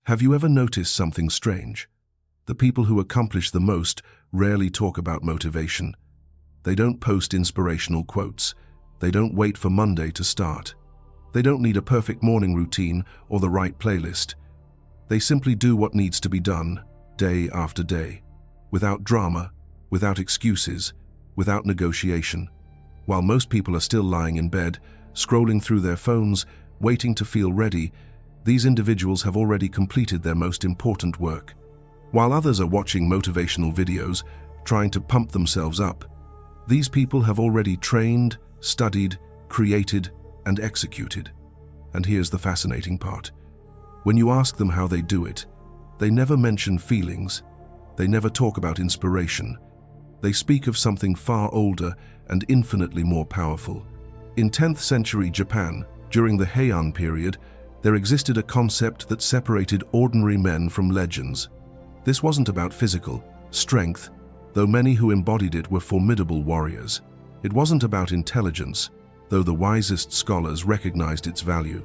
Have you ever noticed something strange? The people who accomplish the most rarely talk about motivation. They don't post inspirational quotes. They don't wait for Monday to start. They don't need a perfect morning routine or the right playlist. They simply do what needs to be done, day after day, without drama, without excuses, without negotiation. While most people are still lying in bed, scrolling through their phones, waiting to feel ready, these individuals have already completed their most important work. While others are watching motivational videos, trying to pump themselves up, these people have already trained, studied, created, and executed. And here's the fascinating part. When you ask them how they do it, they never mention feelings. They never talk about inspiration. They speak of something far older and infinitely more powerful. In 10th century Japan, during the Heian period, there existed a concept that separated ordinary men from legends. This wasn't about physical strength, though many who embodied it were formidable warriors. It wasn't about intelligence, though the wisest scholars recognized its value.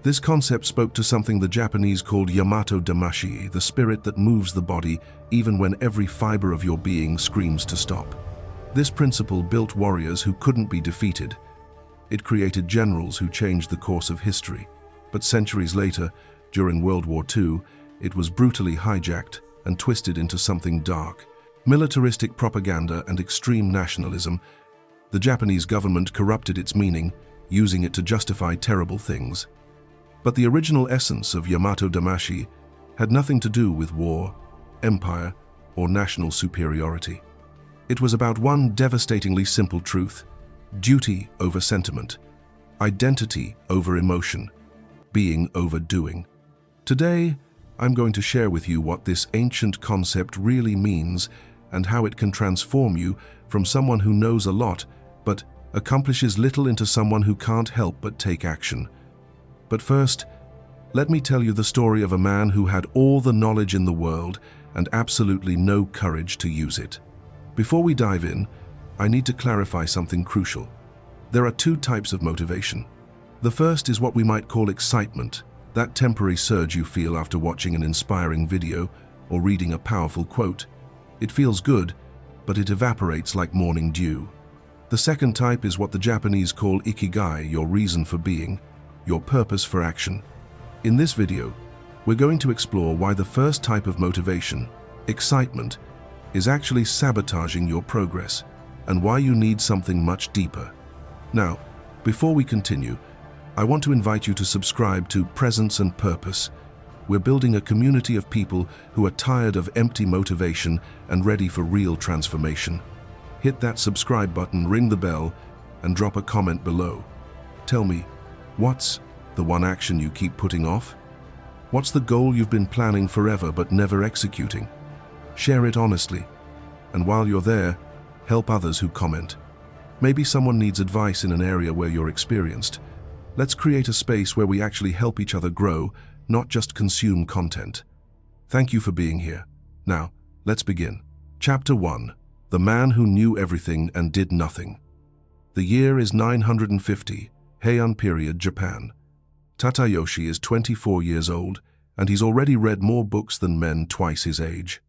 This concept spoke to something the Japanese called Yamato Damashii, the spirit that moves the body even when every fiber of your being screams to stop. This principle built warriors who couldn't be defeated. It created generals who changed the course of history. But centuries later, during World War II, it was brutally hijacked and twisted into something dark. Militaristic propaganda and extreme nationalism. The Japanese government corrupted its meaning, using it to justify terrible things. But the original essence of Yamato Damashii had nothing to do with war, empire, or national superiority. It was about one devastatingly simple truth: duty over sentiment, identity over emotion, being over doing. Today, I'm going to share with you what this ancient concept really means and how it can transform you from someone who knows a lot but accomplishes little into someone who can't help but take action. But first, let me tell you the story of a man who had all the knowledge in the world and absolutely no courage to use it. Before we dive in, I need to clarify something crucial. There are two types of motivation. The first is what we might call excitement, that temporary surge you feel after watching an inspiring video or reading a powerful quote. It feels good, but it evaporates like morning dew. The second type is what the Japanese call ikigai, your reason for being, your purpose for action. In this video, we're going to explore why the first type of motivation, excitement, is actually sabotaging your progress, and why you need something much deeper. Now, before we continue, I want to invite you to subscribe to Presence and Purpose. We're building a community of people who are tired of empty motivation and ready for real transformation. Hit that subscribe button, ring the bell, and drop a comment below. Tell me, what's the one action you keep putting off? What's the goal you've been planning forever but never executing? Share it honestly. And while you're there, help others who comment. Maybe someone needs advice in an area where you're experienced. Let's create a space where we actually help each other grow, not just consume content. Thank you for being here. Now, let's begin. Chapter 1. The Man Who Knew Everything and Did Nothing. The year is 950, Heian period, Japan. Tadayoshi is 24 years old, and he's already read more books than men twice his age.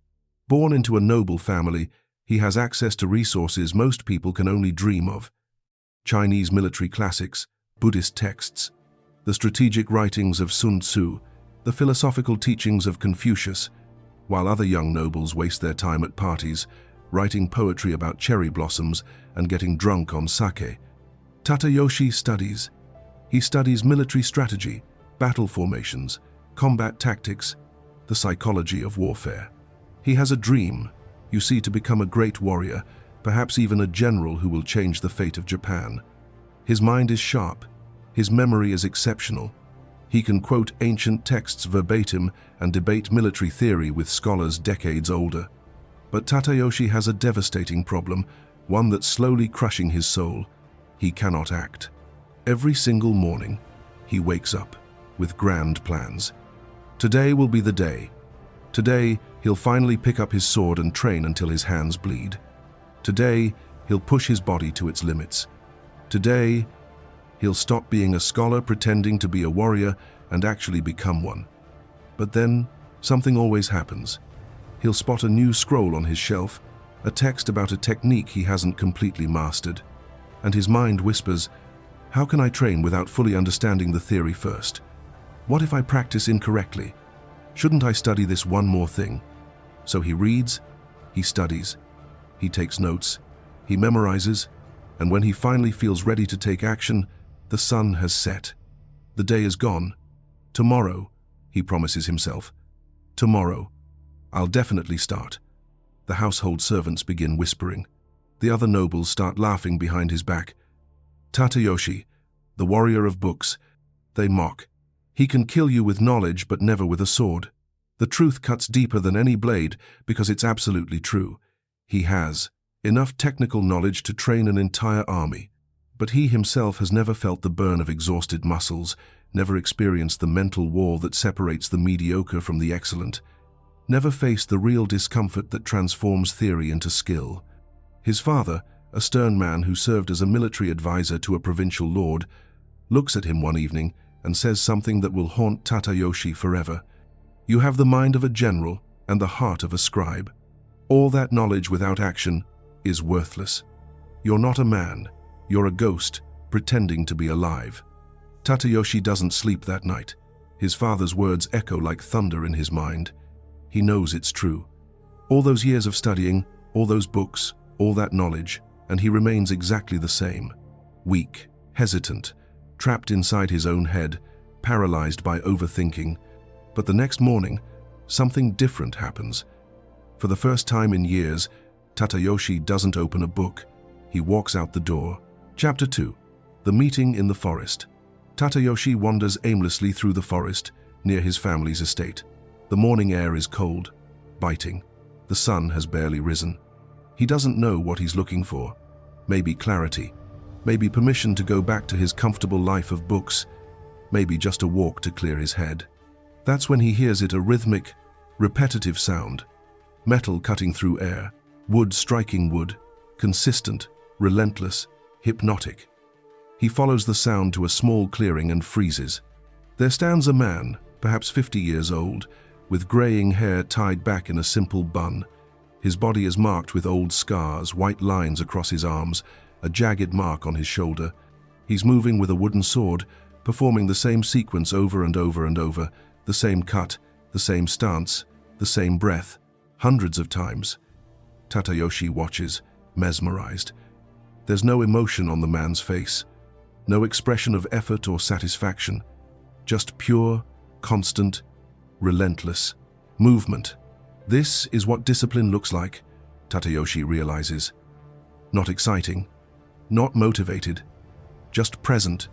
Born into a noble family, he has access to resources most people can only dream of. Chinese military classics, Buddhist texts, the strategic writings of Sun Tzu, the philosophical teachings of Confucius, while other young nobles waste their time at parties, writing poetry about cherry blossoms and getting drunk on sake. Tadayoshi studies. He studies military strategy, battle formations, combat tactics, the psychology of warfare. He has a dream, you see, to become a great warrior, perhaps even a general who will change the fate of Japan. His mind is sharp, his memory is exceptional. He can quote ancient texts verbatim and debate military theory with scholars decades older. But Tadayoshi has a devastating problem, one that's slowly crushing his soul. He cannot act. Every single morning, he wakes up with grand plans. Today will be the day. Today, he'll finally pick up his sword and train until his hands bleed. Today, he'll push his body to its limits. Today, he'll stop being a scholar pretending to be a warrior and actually become one. But then, something always happens. He'll spot a new scroll on his shelf, a text about a technique he hasn't completely mastered, and his mind whispers, "How can I train without fully understanding the theory first? What if I practice incorrectly? Shouldn't I study this one more thing?" So he reads, he studies, he takes notes, he memorizes, and when he finally feels ready to take action, the sun has set. The day is gone. Tomorrow, he promises himself. Tomorrow, I'll definitely start. The household servants begin whispering. The other nobles start laughing behind his back. Tadayoshi, the warrior of books, they mock. He can kill you with knowledge but never with a sword. The truth cuts deeper than any blade because it's absolutely true. He has enough technical knowledge to train an entire army, but he himself has never felt the burn of exhausted muscles, never experienced the mental wall that separates the mediocre from the excellent, never faced the real discomfort that transforms theory into skill. His father, a stern man who served as a military advisor to a provincial lord, looks at him one evening and says something that will haunt Tadayoshi forever. "You have the mind of a general and the heart of a scribe. All that knowledge without action is worthless. You're not a man, you're a ghost pretending to be alive." Tadayoshi doesn't sleep that night. His father's words echo like thunder in his mind. He knows it's true. All those years of studying, all those books, all that knowledge, and he remains exactly the same. Weak, hesitant, trapped inside his own head, paralyzed by overthinking. But the next morning, something different happens. For the first time in years, Tadayoshi doesn't open a book. He walks out the door. Chapter 2. The Meeting in the Forest. Tadayoshi wanders aimlessly through the forest, near his family's estate. The morning air is cold, biting. The sun has barely risen. He doesn't know what he's looking for. Maybe clarity. Maybe permission to go back to his comfortable life of books. Maybe just a walk to clear his head. That's when he hears it, a rhythmic, repetitive sound. Metal cutting through air, wood striking wood, consistent, relentless, hypnotic. He follows the sound to a small clearing and freezes. There stands a man, perhaps 50 years old, with graying hair tied back in a simple bun. His body is marked with old scars, white lines across his arms, a jagged mark on his shoulder. He's moving with a wooden sword, performing the same sequence over and over and over, the same cut, the same stance, the same breath, hundreds of times. Tadayoshi watches, mesmerized. There's no emotion on the man's face, no expression of effort or satisfaction, just pure, constant, relentless movement. This is what discipline looks like, Tadayoshi realizes. Not exciting, not motivated, just present,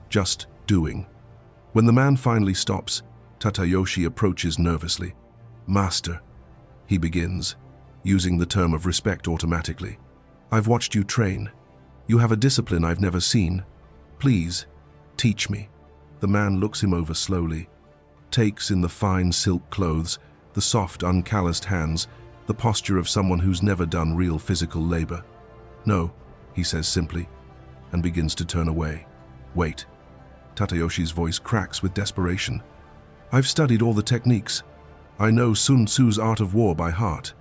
just doing. When the man finally stops, Tadayoshi approaches nervously. "Master," he begins, using the term of respect automatically. "I've watched you train. You have a discipline I've never seen. Please, teach me." The man looks him over slowly, takes in the fine silk clothes, the soft, uncalloused hands, the posture of someone who's never done real physical labor. "No," he says simply, and begins to turn away. "Wait." Tadayoshi's voice cracks with desperation. "I've studied all the techniques. I know Sun Tzu's Art of War by heart.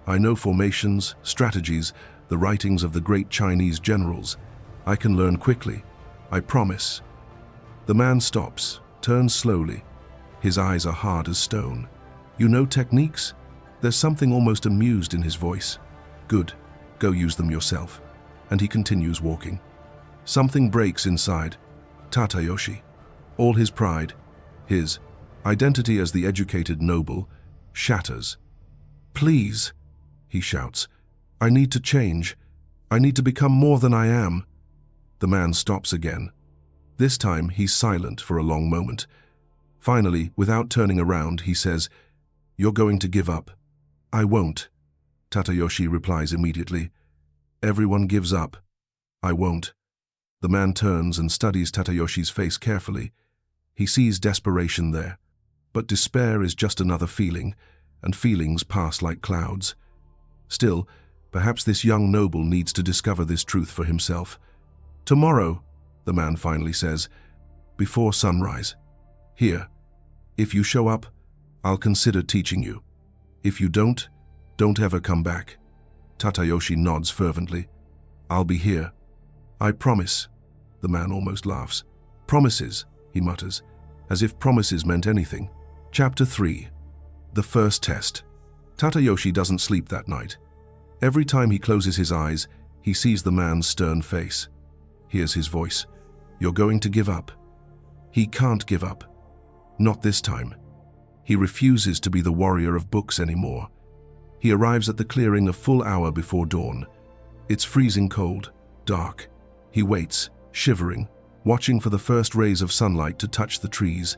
I know formations, strategies, the writings of the great Chinese generals. I can learn quickly. I promise." The man stops, turns slowly. His eyes are hard as stone. "You know techniques?" There's something almost amused in his voice. "Good, go use them yourself." And he continues walking. Something breaks inside Tadayoshi. All his pride, his identity as the educated noble, shatters. "Please," he shouts, "I need to change. I need to become more than I am." The man stops again. This time he's silent for a long moment. Finally, without turning around, he says, "You're going to give up." "I won't," Tadayoshi replies immediately. "Everyone gives up. I won't." The man turns and studies Tadayoshi's face carefully. He sees desperation there. But despair is just another feeling, and feelings pass like clouds. Still, perhaps this young noble needs to discover this truth for himself. "Tomorrow," the man finally says, "before sunrise. Here, if you show up, I'll consider teaching you. If you don't ever come back." Tadayoshi nods fervently. "I'll be here. I promise." The man almost laughs. "Promises," he mutters, as if promises meant anything. Chapter 3. The first test. Tadayoshi doesn't sleep that night. Every time he closes his eyes, he sees the man's stern face. Hears his voice. "You're going to give up." He can't give up. Not this time. He refuses to be the warrior of books anymore. He arrives at the clearing a full hour before dawn. It's freezing cold, dark. He waits, shivering, watching for the first rays of sunlight to touch the trees.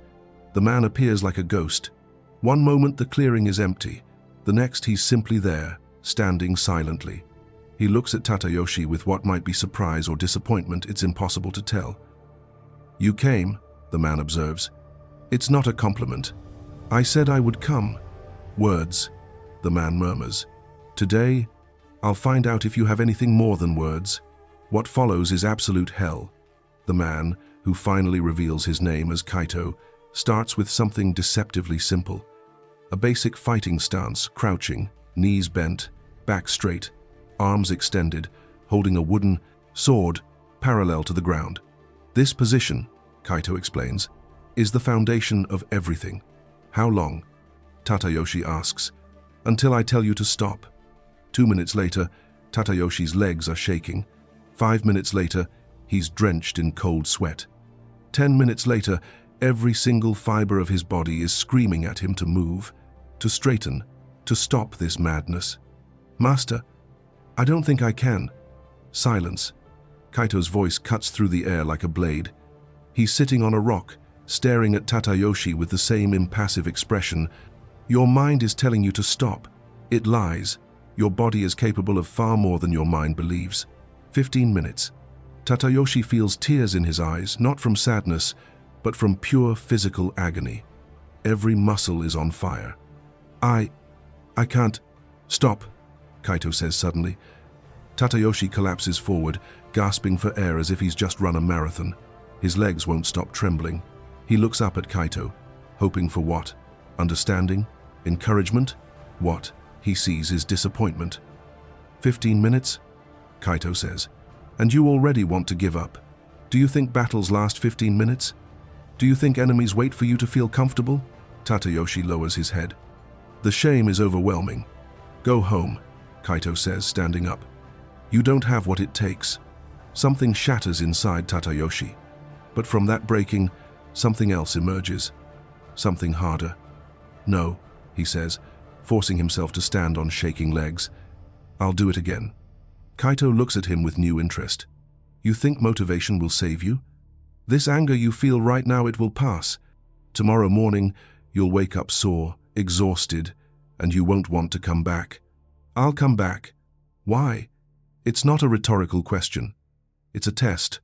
The man appears like a ghost. One moment the clearing is empty. The next he's simply there, standing silently. He looks at Tadayoshi with what might be surprise or disappointment, it's impossible to tell. "You came," the man observes. "It's not a compliment." "I said I would come." "Words," the man murmurs. "Today, I'll find out if you have anything more than words." What follows is absolute hell. The man, who finally reveals his name as Kaito, starts with something deceptively simple. A basic fighting stance, crouching, knees bent, back straight, arms extended, holding a wooden sword parallel to the ground. This position, Kaito explains, is the foundation of everything. "How long?" Tadayoshi asks. "Until I tell you to stop." 2 minutes later, Tadayoshi's legs are shaking. 5 minutes later, he's drenched in cold sweat. 10 minutes later, every single fiber of his body is screaming at him to move, to straighten, to stop this madness. "Master, I don't think I can." Silence. Kaito's voice cuts through the air like a blade. He's sitting on a rock, staring at Tadayoshi with the same impassive expression. "Your mind is telling you to stop. It lies. Your body is capable of far more than your mind believes." 15 minutes. Tadayoshi feels tears in his eyes, not from sadness, but from pure physical agony. Every muscle is on fire. I can't." "Stop," Kaito says suddenly. Tadayoshi collapses forward, gasping for air as if he's just run a marathon. His legs won't stop trembling. He looks up at Kaito, hoping for what? Understanding? Encouragement? What he sees is disappointment. 15 minutes? Kaito says. "And you already want to give up. Do you think battles last 15 minutes? Do you think enemies wait for you to feel comfortable?" Tadayoshi lowers his head. "The shame is overwhelming." "Go home," Kaito says, standing up. "You don't have what it takes." Something shatters inside Tadayoshi. But from that breaking, something else emerges. Something harder. "No," he says, forcing himself to stand on shaking legs. "I'll do it again." Kaito looks at him with new interest. "You think motivation will save you? This anger you feel right now, it will pass. Tomorrow morning, you'll wake up sore, exhausted, and you won't want to come back." "I'll come back." "Why?" It's not a rhetorical question. It's a test.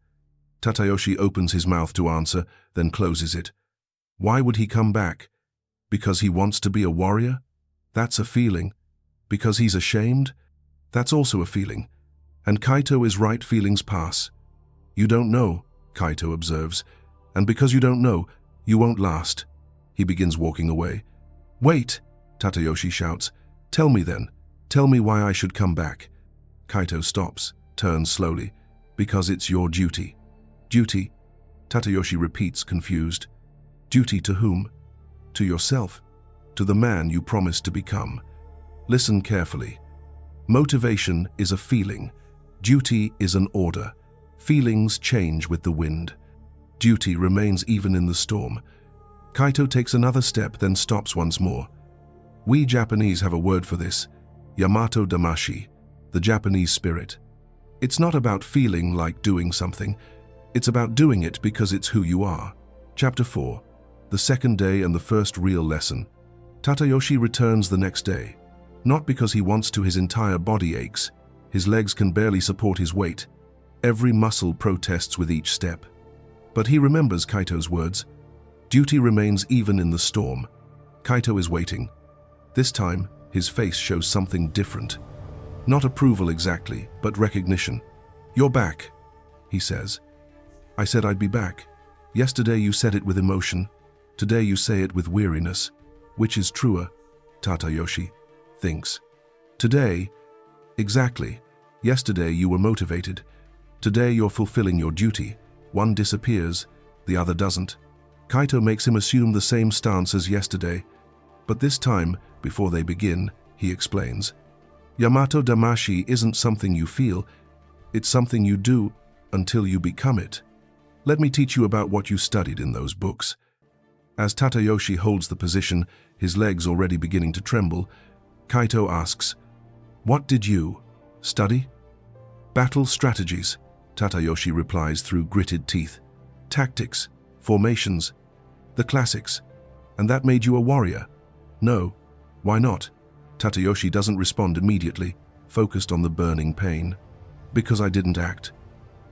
Tadayoshi opens his mouth to answer, then closes it. Why would he come back? Because he wants to be a warrior? That's a feeling. Because he's ashamed? That's also a feeling. And Kaito is right, feelings pass. "You don't know," Kaito observes. "And because you don't know, you won't last." He begins walking away. "Wait," Tadayoshi shouts. "Tell me then. Tell me why I should come back." Kaito stops, turns slowly. "Because it's your duty." "Duty?" Tadayoshi repeats, confused. "Duty to whom?" "To yourself. To the man you promised to become." Listen carefully. Motivation is a feeling. Duty is an order. Feelings change with the wind. Duty remains even in the storm. Kaito takes another step, then stops once more. We Japanese have a word for this, Yamato Damashii, the Japanese spirit. It's not about feeling like doing something. It's about doing it because it's who you are. Chapter 4. The second day and the first real lesson. Tadayoshi returns the next day. Not because he wants to, his entire body aches. His legs can barely support his weight. Every muscle protests with each step. But he remembers Kaito's words. Duty remains even in the storm. Kaito is waiting. This time, his face shows something different. Not approval exactly, but recognition. "You're back," he says. "I said I'd be back. Yesterday you said it with emotion. Today you say it with weariness. Which is truer? Tadayoshi thinks. Today, exactly. Yesterday you were motivated. Today you're fulfilling your duty. One disappears, the other doesn't. Kaito makes him assume the same stance as yesterday. But this time, before they begin, he explains. Yamato Damashii isn't something you feel, it's something you do until you become it. Let me teach you about what you studied in those books. As Tadayoshi holds the position, his legs already beginning to tremble, Kaito asks, "What did you study?" "Battle strategies," Tadayoshi replies through gritted teeth. "Tactics, formations, the classics. And that made you a warrior?" "No. Why not?" Tadayoshi doesn't respond immediately, focused on the burning pain. "Because I didn't act."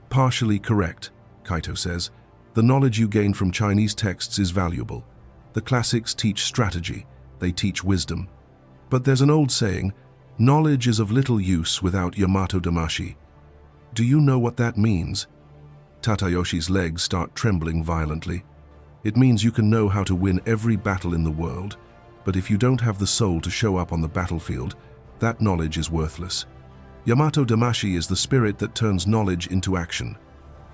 "Partially correct," Kaito says. "The knowledge you gain from Chinese texts is valuable. The classics teach strategy, they teach wisdom. But there's an old saying, knowledge is of little use without Yamato Damashii. Do you know what that means?" Tadayoshi's legs start trembling violently. "It means you can know how to win every battle in the world, but if you don't have the soul to show up on the battlefield, that knowledge is worthless. Yamato Damashii is the spirit that turns knowledge into action.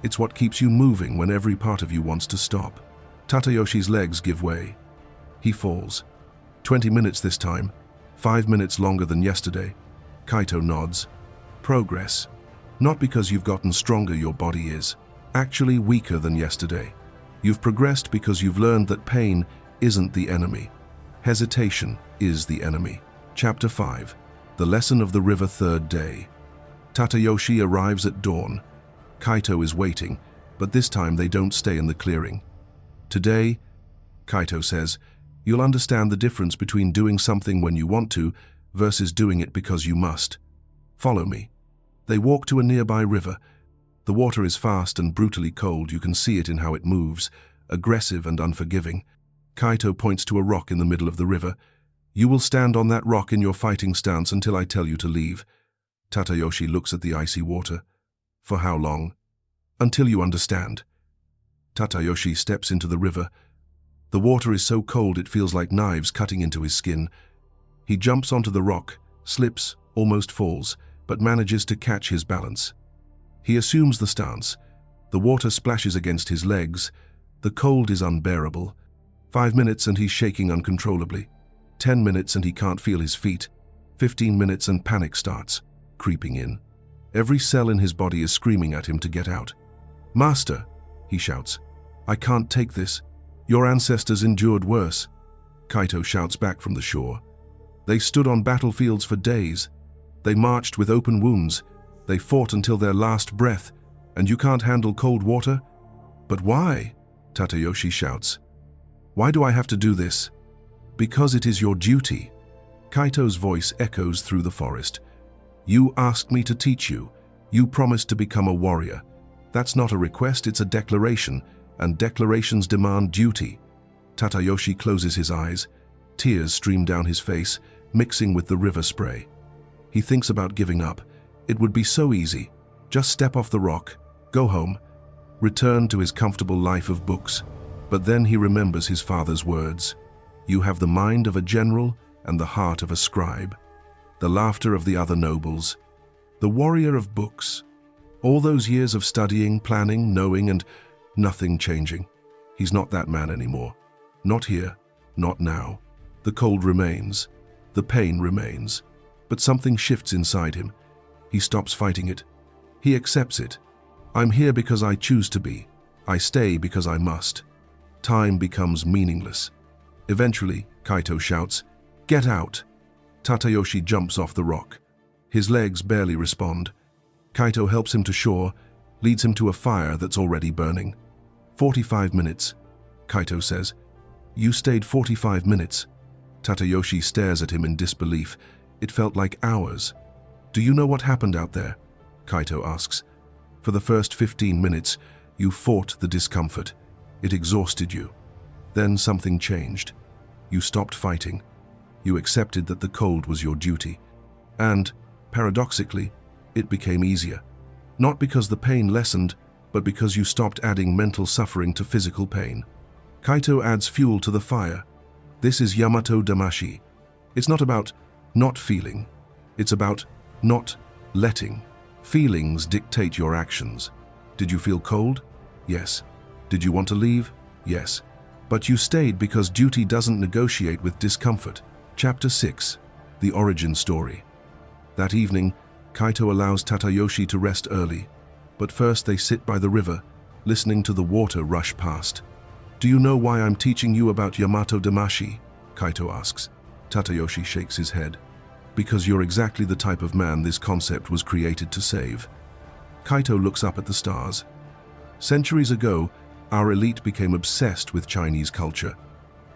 It's what keeps you moving when every part of you wants to stop." Tadayoshi's legs give way. He falls. 20 minutes this time, 5 minutes longer than yesterday. Kaito nods. Progress. Not because you've gotten stronger, your body is actually weaker than yesterday. You've progressed because you've learned that pain isn't the enemy. Hesitation is the enemy. Chapter 5. The Lesson of the River, third day. Tadayoshi arrives at dawn. Kaito is waiting, but this time they don't stay in the clearing. "Today," Kaito says, "you'll understand the difference between doing something when you want to versus doing it because you must. Follow me." They walk to a nearby river. The water is fast and brutally cold. You can see it in how it moves, aggressive and unforgiving. Kaito points to a rock in the middle of the river. "You will stand on that rock in your fighting stance until I tell you to leave." Tadayoshi looks at the icy water. "For how long?" "Until you understand." Tadayoshi steps into the river. The water is so cold it feels like knives cutting into his skin. He jumps onto the rock, slips, almost falls, but manages to catch his balance. He assumes the stance. The water splashes against his legs. The cold is unbearable. 5 minutes and he's shaking uncontrollably. 10 minutes and he can't feel his feet. 15 minutes and panic starts creeping in. Every cell in his body is screaming at him to get out. "Master," he shouts, "I can't take this. Your ancestors endured worse." Kaito shouts back from the shore. "They stood on battlefields for days. They marched with open wounds. They fought until their last breath. And you can't handle cold water?" "But why?" Tadayoshi shouts. "Why do I have to do this?" "Because it is your duty." Kaito's voice echoes through the forest. "You asked me to teach you. You promised to become a warrior. That's not a request, it's a declaration, and declarations demand duty." Tadayoshi closes his eyes. Tears stream down his face, mixing with the river spray. He thinks about giving up. It would be so easy. Just step off the rock, go home, return to his comfortable life of books. But then he remembers his father's words. "You have the mind of a general and the heart of a scribe." The laughter of the other nobles. The warrior of books. All those years of studying, planning, knowing, and nothing changing. He's not that man anymore. Not here, not now. The cold remains. The pain remains. But something shifts inside him. He stops fighting it. He accepts it. "I'm here because I choose to be. I stay because I must." Time becomes meaningless. Eventually, Kaito shouts, "Get out!" Tadayoshi jumps off the rock. His legs barely respond. Kaito helps him to shore, leads him to a fire that's already burning. 45 minutes, Kaito says. "You stayed 45 minutes. Tadayoshi stares at him in disbelief. It felt like hours. "Do you know what happened out there?" Kaito asks. "For the first 15 minutes, you fought the discomfort. It exhausted you. Then something changed. You stopped fighting. You accepted that the cold was your duty. And, paradoxically, it became easier. Not because the pain lessened, but because you stopped adding mental suffering to physical pain." Kaito adds fuel to the fire. This is Yamato Damashii. It's not about not feeling. It's about not letting. Feelings dictate your actions. Did you feel cold? Yes. Did you want to leave? Yes. But you stayed because duty doesn't negotiate with discomfort. Chapter 6. The Origin Story. That evening, Kaito allows Tadayoshi to rest early, but first they sit by the river, listening to the water rush past. "Do you know why I'm teaching you about Yamato Damashii?" Kaito asks. Tadayoshi shakes his head. "Because you're exactly the type of man this concept was created to save." Kaito looks up at the stars. Centuries ago, our elite became obsessed with Chinese culture.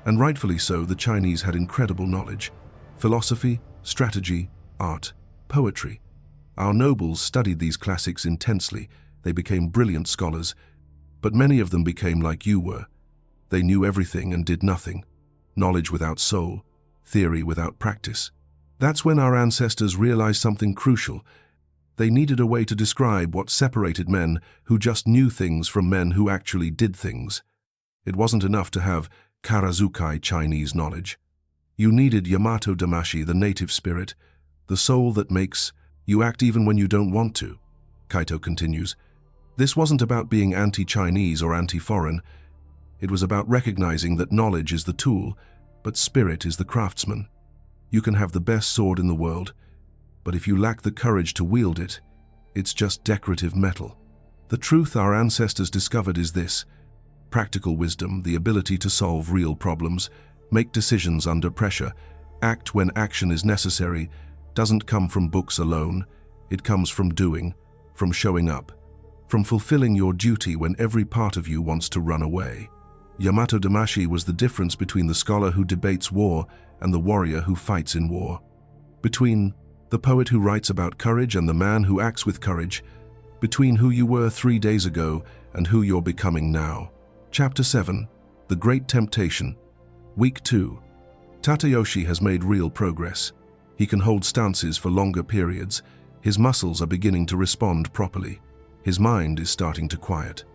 And rightfully so, the Chinese had incredible knowledge. Philosophy, strategy, art, poetry. Our nobles studied these classics intensely. They became brilliant scholars. But many of them became like you were. They knew everything and did nothing. Knowledge without soul, theory without practice. That's when our ancestors realized something crucial. They needed a way to describe what separated men who just knew things from men who actually did things. It wasn't enough to have Karazukai Chinese knowledge. You needed Yamato Damashii, the native spirit, the soul that makes you act even when you don't want to. Kaito continues. This wasn't about being anti-Chinese or anti-foreign. It was about recognizing that knowledge is the tool, but spirit is the craftsman. You can have the best sword in the world, but if you lack the courage to wield it, it's just decorative metal. The truth our ancestors discovered is this: practical wisdom, the ability to solve real problems, make decisions under pressure, act when action is necessary, doesn't come from books alone. It comes from doing, from showing up, from fulfilling your duty when every part of you wants to run away. Yamato Damashii was the difference between the scholar who debates war and the warrior who fights in war. Between the poet who writes about courage and the man who acts with courage. Between who you were 3 days ago and who you're becoming now. Chapter 7. The Great Temptation. Week 2. Tadayoshi has made real progress. He can hold stances for longer periods. His muscles are beginning to respond properly. His mind is starting to quiet.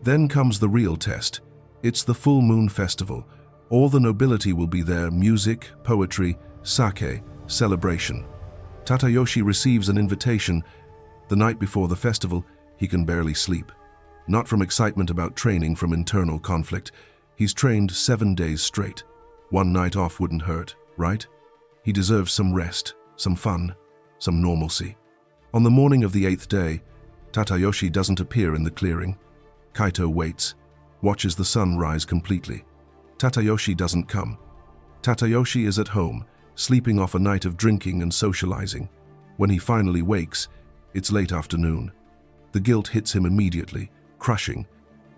Then comes the real test. It's the full moon festival. All the nobility will be there: music, poetry, sake, celebration. Tadayoshi receives an invitation. The night before the festival, he can barely sleep. Not from excitement about training, from internal conflict. He's trained 7 days straight. One night off wouldn't hurt, right? He deserves some rest, some fun, some normalcy. On the morning of the 8th day, Tadayoshi doesn't appear in the clearing. Kaito waits, watches the sun rise completely. Tadayoshi doesn't come. Tadayoshi is at home, sleeping off a night of drinking and socializing. When he finally wakes, it's late afternoon. The guilt hits him immediately, crushing.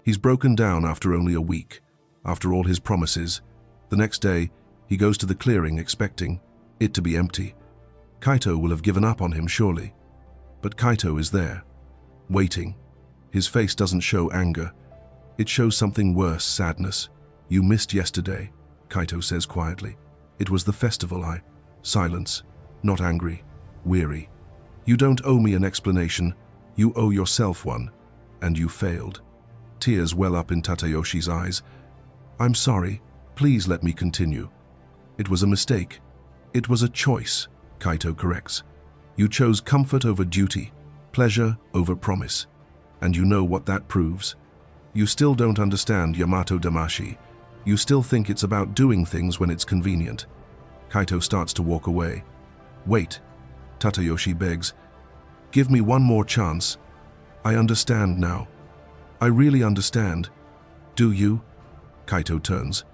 He's broken down after only a week, after all his promises. The next day, he goes to the clearing expecting it to be empty. Kaito will have given up on him, surely. But Kaito is there, waiting. His face doesn't show anger. It shows something worse: sadness. "You missed yesterday," Kaito says quietly. "It was the festival." Silence, not angry, weary. "You don't owe me an explanation. You owe yourself one. And you failed." Tears well up in Tadayoshi's eyes. "I'm sorry. Please let me continue." "It was a mistake. It was a choice," Kaito corrects. "You chose comfort over duty, pleasure over promise. And you know what that proves? You still don't understand Yamato Damashii. You still think it's about doing things when it's convenient." Kaito starts to walk away. "Wait," Tadayoshi begs. "Give me one more chance. I understand now. I really understand." "Do you?" Kaito turns.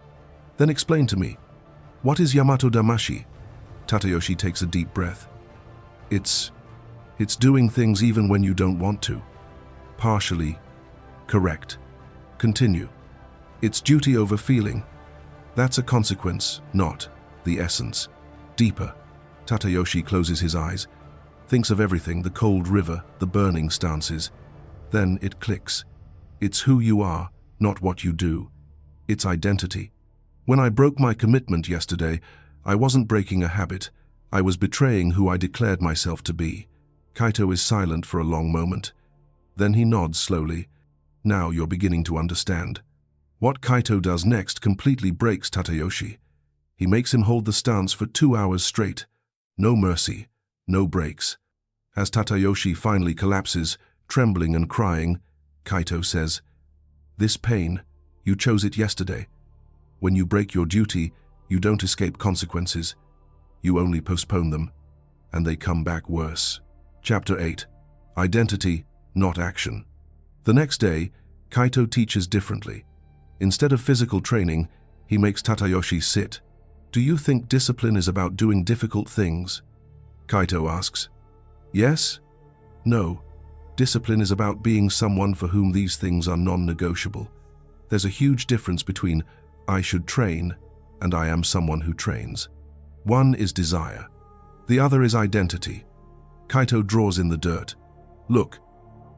"Then explain to me. What is Yamato Damashii?" Tadayoshi takes a deep breath. It's doing things even when you don't want to." "Partially correct. Continue." "It's duty over feeling. That's a consequence, not the essence." "Deeper." Tadayoshi closes his eyes, thinks of everything: the cold river, the burning stances. Then it clicks. It's who you are, not what you do. It's identity. "When I broke my commitment yesterday, I wasn't breaking a habit. I was betraying who I declared myself to be." Kaito is silent for a long moment. Then he nods slowly. "Now you're beginning to understand." What Kaito does next completely breaks Tadayoshi. He makes him hold the stance for 2 hours straight. No mercy, no breaks. As Tadayoshi finally collapses, trembling and crying, Kaito says, "This pain, you chose it yesterday. When you break your duty, you don't escape consequences. You only postpone them, and they come back worse." Chapter 8. Identity, not action. The next day, Kaito teaches differently. Instead of physical training, he makes Tadayoshi sit. "Do you think discipline is about doing difficult things?" Kaito asks. "Yes? No. Discipline is about being someone for whom these things are non-negotiable. There's a huge difference between I should train and I am someone who trains. One is desire. The other is identity." Kaito draws in the dirt. "Look,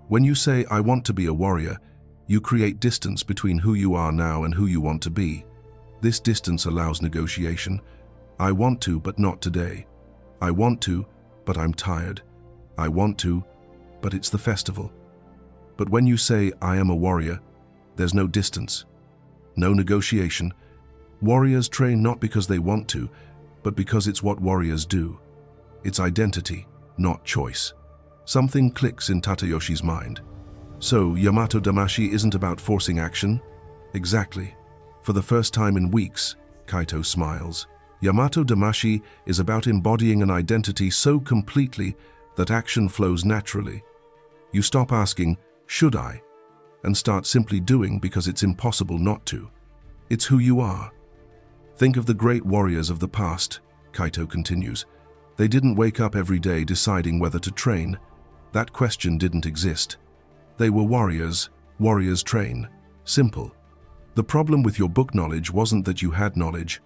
when you say I want to be a warrior, you create distance between who you are now and who you want to be. This distance allows negotiation. I want to, but not today. I want to, but I'm tired. I want to, but it's the festival. But when you say I am a warrior, there's no distance, no negotiation. Warriors train not because they want to, but because it's what warriors do. It's identity, not choice." Something clicks in Tadayoshi's mind. So, Yamato Damashii isn't about forcing action? Exactly. For the first time in weeks, Kaito smiles. Yamato Damashii is about embodying an identity so completely that action flows naturally. You stop asking, "Should I?" and start simply doing because it's impossible not to. It's who you are. Think of the great warriors of the past, Kaito continues. They didn't wake up every day deciding whether to train. That question didn't exist. They were warriors. Warriors train. Simple. The problem with your book knowledge wasn't that you had knowledge.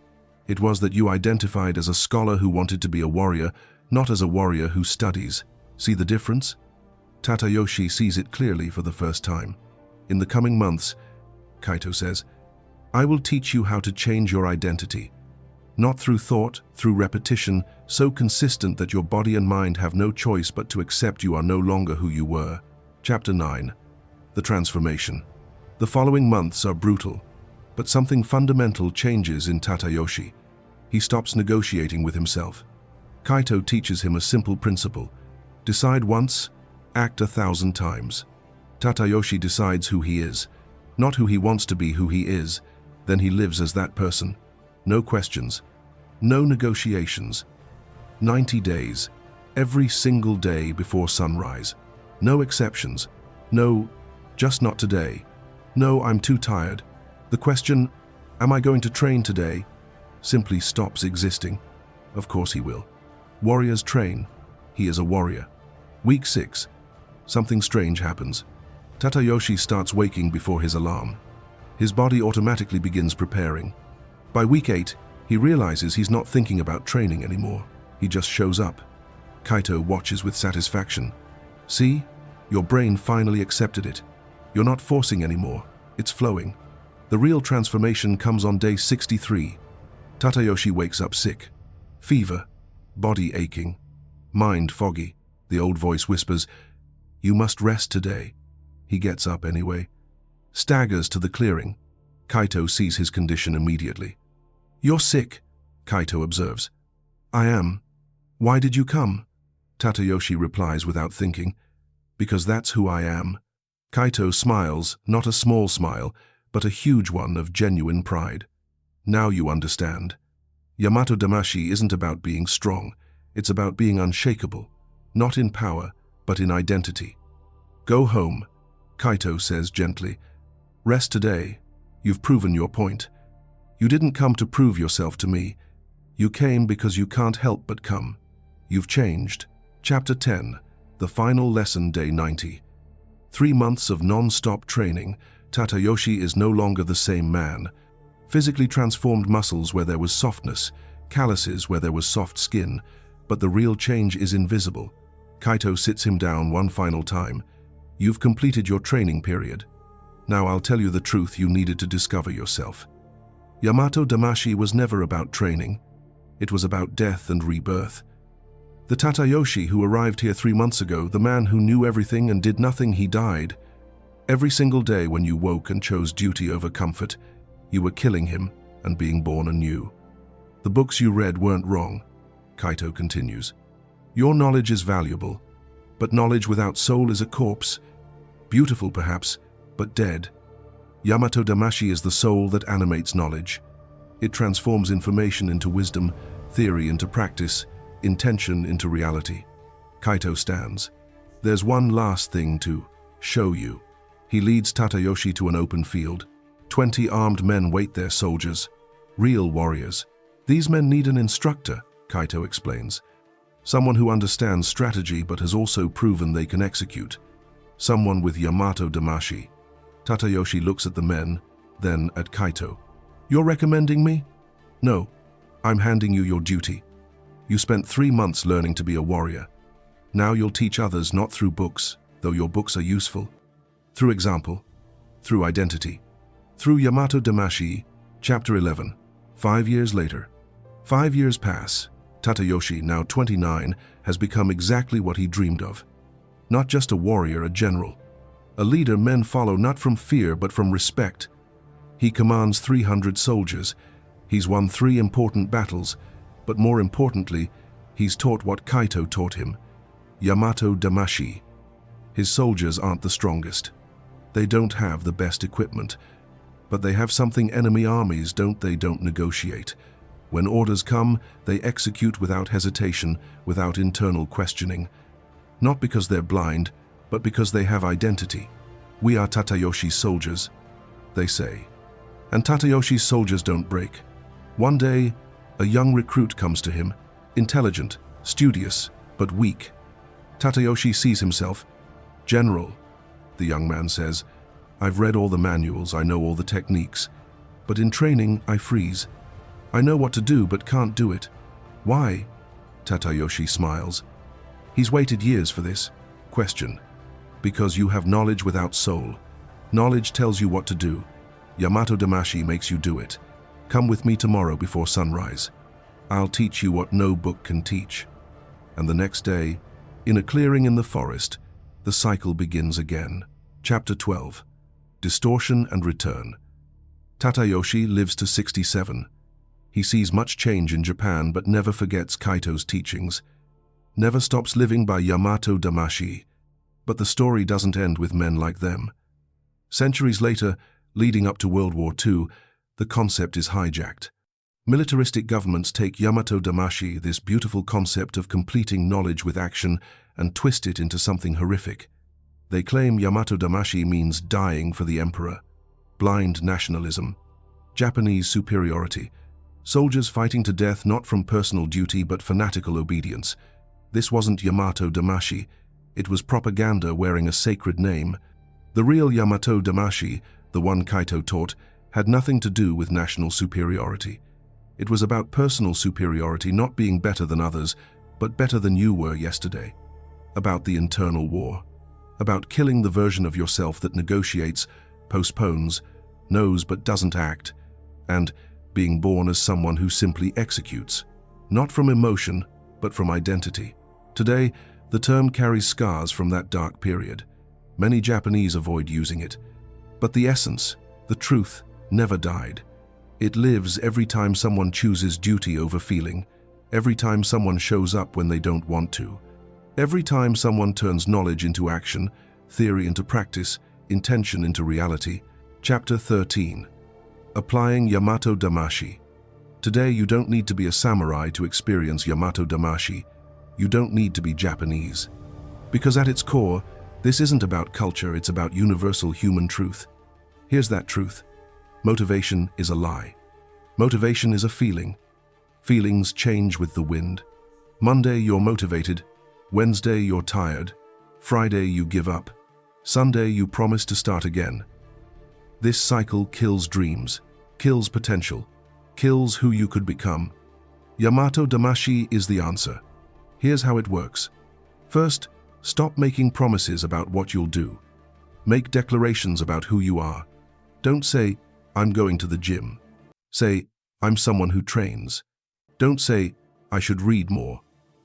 It was that you identified as a scholar who wanted to be a warrior, not as a warrior who studies. See the difference? Tadayoshi sees it clearly for the first time. In the coming months, Kaito says, I will teach you how to change your identity. Not through thought, through repetition, so consistent that your body and mind have no choice but to accept you are no longer who you were. Chapter 9. The Transformation. The following months are brutal, but something fundamental changes in Tadayoshi. He stops negotiating with himself. Kaito teaches him a simple principle. Decide once, act 1,000 times. Tadayoshi decides who he is, not who he wants to be, who he is. Then he lives as that person. No questions, no negotiations. 90 days, every single day before sunrise. No exceptions. No, just not today. No, I'm too tired. The question, am I going to train today, simply stops existing. Of course he will. Warriors train. He is a warrior. Week 6. Something strange happens. Tadayoshi starts waking before his alarm. His body automatically begins preparing. By week 8, he realizes he's not thinking about training anymore. He just shows up. Kaito watches with satisfaction. See? Your brain finally accepted it. You're not forcing anymore. It's flowing. The real transformation comes on day 63. Tadayoshi wakes up sick. Fever. Body aching. Mind foggy. The old voice whispers, You must rest today. He gets up anyway. Staggers to the clearing. Kaito sees his condition immediately. You're sick, Kaito observes. I am. Why did you come? Tadayoshi replies without thinking. Because that's who I am. Kaito smiles, not a small smile, but a huge one of genuine pride. Now you understand. Yamato Damashii isn't about being strong. It's about being unshakable. Not in power, but in identity. Go home, Kaito says gently. Rest today. You've proven your point. You didn't come to prove yourself to me. You came because you can't help but come. You've changed. Chapter 10. The Final Lesson, Day 90. 3 months of non-stop training, Tadayoshi is no longer the same man. Physically transformed muscles where there was softness, calluses where there was soft skin, but the real change is invisible. Kaito sits him down one final time. You've completed your training period. Now I'll tell you the truth you needed to discover yourself. Yamato Damashii was never about training. It was about death and rebirth. The Tadayoshi who arrived here 3 months ago, the man who knew everything and did nothing, he died. Every single day when you woke and chose duty over comfort, you were killing him and being born anew. The books you read weren't wrong, Kaito continues. Your knowledge is valuable, but knowledge without soul is a corpse. Beautiful perhaps, but dead. Yamato Damashii is the soul that animates knowledge. It transforms information into wisdom, theory into practice, intention into reality. Kaito stands. There's one last thing to show you. He leads Tadayoshi to an open field. 20 armed men wait there, soldiers. Real warriors. These men need an instructor, Kaito explains. Someone who understands strategy but has also proven they can execute. Someone with Yamato Damashii. Tadayoshi looks at the men, then at Kaito. You're recommending me? No, I'm handing you your duty. You spent 3 months learning to be a warrior. Now you'll teach others not through books, though your books are useful. Through example, through identity. Through Yamato Damashii, Chapter 11. 5 years later. 5 years pass. Tadayoshi, now 29, has become exactly what he dreamed of. Not just a warrior, a general. A leader men follow not from fear but from respect. He commands 300 soldiers. He's won 3 important battles, but more importantly, he's taught what Kaito taught him. Yamato Damashii. His soldiers aren't the strongest. They don't have the best equipment, but they have something enemy armies don't negotiate. When orders come, they execute without hesitation, without internal questioning. Not because they're blind, but because they have identity. We are Tadayoshi's soldiers, they say. And Tadayoshi's soldiers don't break. One day, a young recruit comes to him, intelligent, studious, but weak. Tadayoshi sees himself. General, the young man says, I've read all the manuals, I know all the techniques, but in training, I freeze. I know what to do, but can't do it. Why? Tadayoshi smiles. He's waited years for this. Question. Because you have knowledge without soul. Knowledge tells you what to do. Yamato Damashii makes you do it. Come with me tomorrow before sunrise. I'll teach you what no book can teach. And the next day, in a clearing in the forest, the cycle begins again. Chapter 12. Distortion and Return. Tadayoshi lives to 67. He sees much change in Japan but never forgets Kaito's teachings. Never stops living by Yamato Damashii. But the story doesn't end with men like them. Centuries later, leading up to World War II, the concept is hijacked. Militaristic governments take Yamato Damashii, this beautiful concept of completing knowledge with action, and twist it into something horrific. They claim Yamato Damashii means dying for the emperor. Blind nationalism. Japanese superiority. Soldiers fighting to death not from personal duty but fanatical obedience. This wasn't Yamato Damashii. It was propaganda wearing a sacred name. The real Yamato Damashii, the one Kaito taught, had nothing to do with national superiority. It was about personal superiority, not being better than others, but better than you were yesterday. About the internal war. About killing the version of yourself that negotiates, postpones, knows but doesn't act, and being born as someone who simply executes. Not from emotion, but from identity. Today, the term carries scars from that dark period. Many Japanese avoid using it. But the essence, the truth, never died. It lives every time someone chooses duty over feeling, every time someone shows up when they don't want to, every time someone turns knowledge into action, theory into practice, intention into reality. Chapter 13. Applying Yamato Damashii. Today, you don't need to be a samurai to experience Yamato Damashii. You don't need to be Japanese. Because at its core, this isn't about culture, it's about universal human truth. Here's that truth. Motivation is a lie. Motivation is a feeling. Feelings change with the wind. Monday, you're motivated. Wednesday, you're tired. Friday, you give up. Sunday, you promise to start again. This cycle kills dreams, kills potential, kills who you could become. Yamato Damashii is the answer. Here's how it works. First, stop making promises about what you'll do. Make declarations about who you are. Don't say, I'm going to the gym. Say, I'm someone who trains. Don't say, I should read more.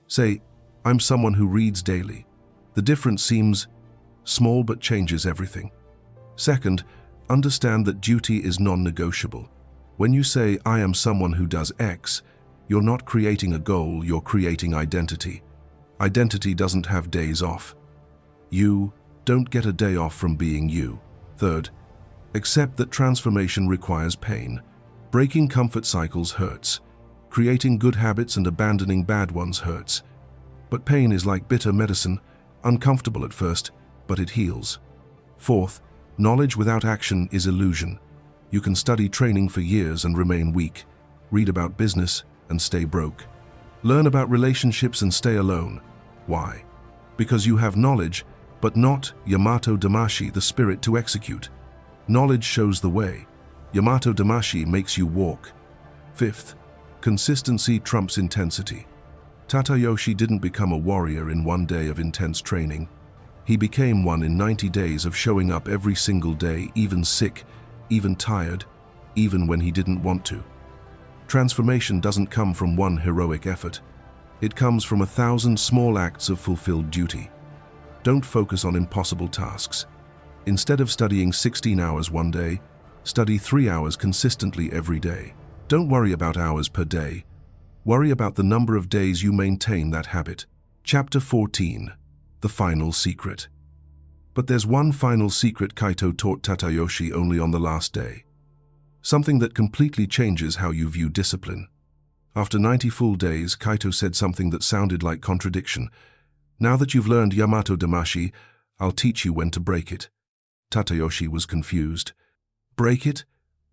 Say, I'm someone who reads daily. The difference seems small but changes everything. Second, understand that duty is non-negotiable. When you say, I am someone who does X, You're not creating a goal, you're creating identity. Identity doesn't have days off. You don't get a day off from being you. Third, accept that transformation requires pain. Breaking comfort cycles hurts. Creating good habits and abandoning bad ones hurts. But pain is like bitter medicine, uncomfortable at first, but it heals. Fourth, knowledge without action is illusion. You can study training for years and remain weak, read about business and stay broke, learn about relationships and stay alone. Why? Because you have knowledge, but not Yamato Damashii, the spirit to execute. Knowledge shows the way. Yamato Damashii makes you walk. Fifth, consistency trumps intensity. Tadayoshi didn't become a warrior in one day of intense training. He became one in 90 days of showing up every single day, even sick, even tired, even when he didn't want to. Transformation doesn't come from one heroic effort. It comes from 1,000 small acts of fulfilled duty. Don't focus on impossible tasks. Instead of studying 16 hours one day, study 3 hours consistently every day. Don't worry about hours per day. Worry about the number of days you maintain that habit. Chapter 14. The Final Secret. But there's one final secret Kaito taught Tadayoshi only on the last day. Something that completely changes how you view discipline. After 90 full days, Kaito said something that sounded like contradiction. Now that you've learned Yamato Damashii, I'll teach you when to break it. Tadayoshi was confused. Break it?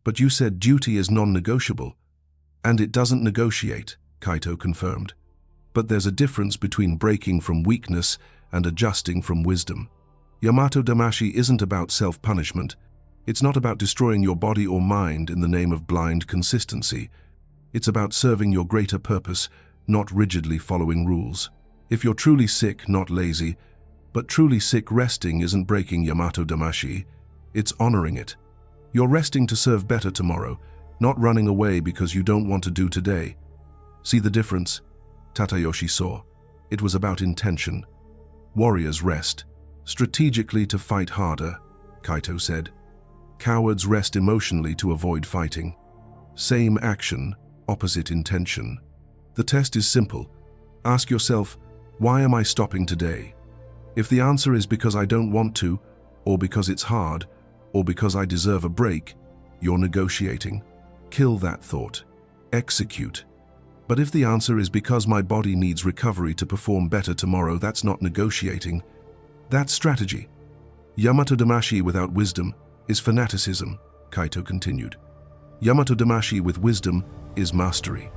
But you said duty is non-negotiable. And it doesn't negotiate, Kaito confirmed. But there's a difference between breaking from weakness and adjusting from wisdom. Yamato Damashii isn't about self-punishment. It's not about destroying your body or mind in the name of blind consistency. It's about serving your greater purpose, not rigidly following rules. If you're truly sick, not lazy, but truly sick, resting isn't breaking Yamato Damashii. It's honoring it. You're resting to serve better tomorrow, not running away because you don't want to do today. See the difference? Tadayoshi saw. It was about intention. Warriors rest strategically to fight harder, Kaito said. Cowards rest emotionally to avoid fighting. Same action, opposite intention. The test is simple. Ask yourself, why am I stopping today? If the answer is because I don't want to, or because it's hard, or because I deserve a break, you're negotiating. Kill that thought. Execute. But if the answer is because my body needs recovery to perform better tomorrow, that's not negotiating. That's strategy. Yamato Damashii without wisdom is fanaticism, Kaito continued. Yamato Damashii with wisdom is mastery.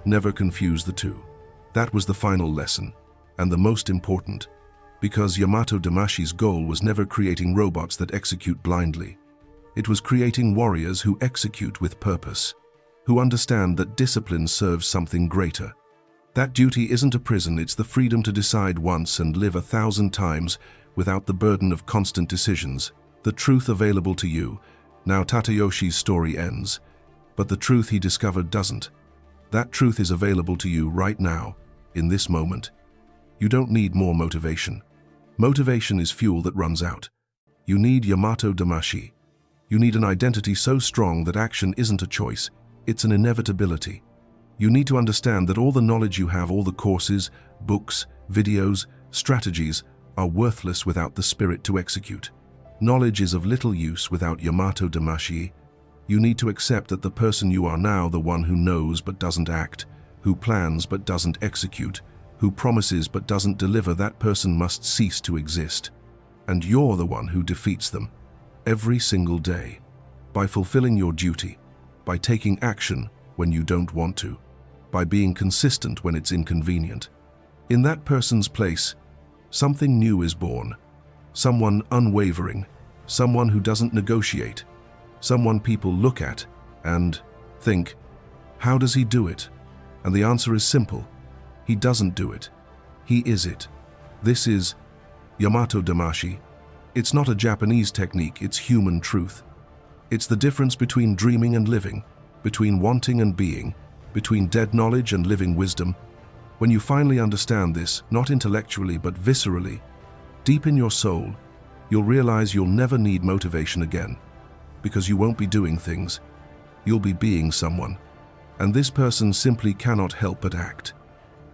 Never confuse the two. That was the final lesson, and the most important, because Yamato Damashii's goal was never creating robots that execute blindly. It was creating warriors who execute with purpose, who understand that discipline serves something greater. That duty isn't a prison, it's the freedom to decide once and live 1,000 times without the burden of constant decisions. The truth available to you. Now Tadayoshi's story ends, but the truth he discovered doesn't. That truth is available to you right now, in this moment. You don't need more motivation. Motivation is fuel that runs out. You need Yamato Damashii. You need an identity so strong that action isn't a choice, it's an inevitability. You need to understand that all the knowledge you have, all the courses, books, videos, strategies, are worthless without the spirit to execute. Knowledge is of little use without Yamato Damashii. You need to accept that the person you are now, the one who knows but doesn't act, who plans but doesn't execute, who promises but doesn't deliver, that person must cease to exist. And you're the one who defeats them. Every single day. By fulfilling your duty. By taking action when you don't want to. By being consistent when it's inconvenient. In that person's place, something new is born. Someone unwavering. Someone who doesn't negotiate. Someone people look at and think, how does he do it? And the answer is simple. He doesn't do it. He is it. This is Yamato Damashii. It's not a Japanese technique, it's human truth. It's the difference between dreaming and living, between wanting and being, between dead knowledge and living wisdom. When you finally understand this, not intellectually but viscerally, deep in your soul, you'll realize you'll never need motivation again. Because you won't be doing things, you'll be being someone. and this person simply cannot help but act.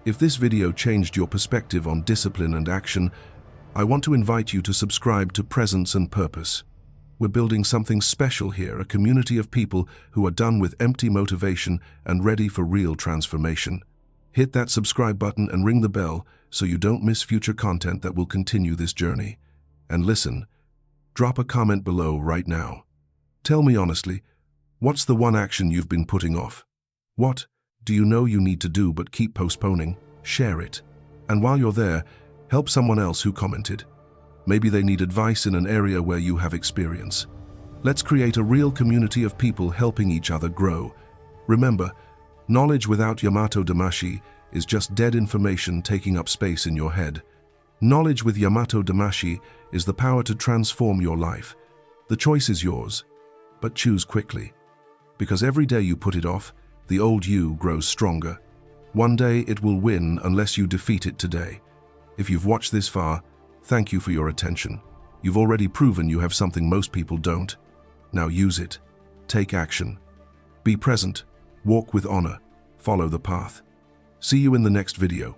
If this video changed your perspective on discipline and action, I want to invite you to subscribe to Presence and Purpose. We're building something special here, a community of people who are done with empty motivation and ready for real transformation. Hit that subscribe button and ring the bell so you don't miss future content that will continue this journey. And listen, drop a comment below right now. Tell me honestly, what's the one action you've been putting off? What do you know you need to do but keep postponing? Share it. And while you're there, help someone else who commented. Maybe they need advice in an area where you have experience. Let's create a real community of people helping each other grow. Remember, knowledge without Yamato Damashii is just dead information taking up space in your head. Knowledge with Yamato Damashii is the power to transform your life. The choice is yours, but choose quickly. Because every day you put it off, the old you grows stronger. One day it will win unless you defeat it today. If you've watched this far, thank you for your attention. You've already proven you have something most people don't. Now use it. Take action. Be present. Walk with honor. Follow the path. See you in the next video.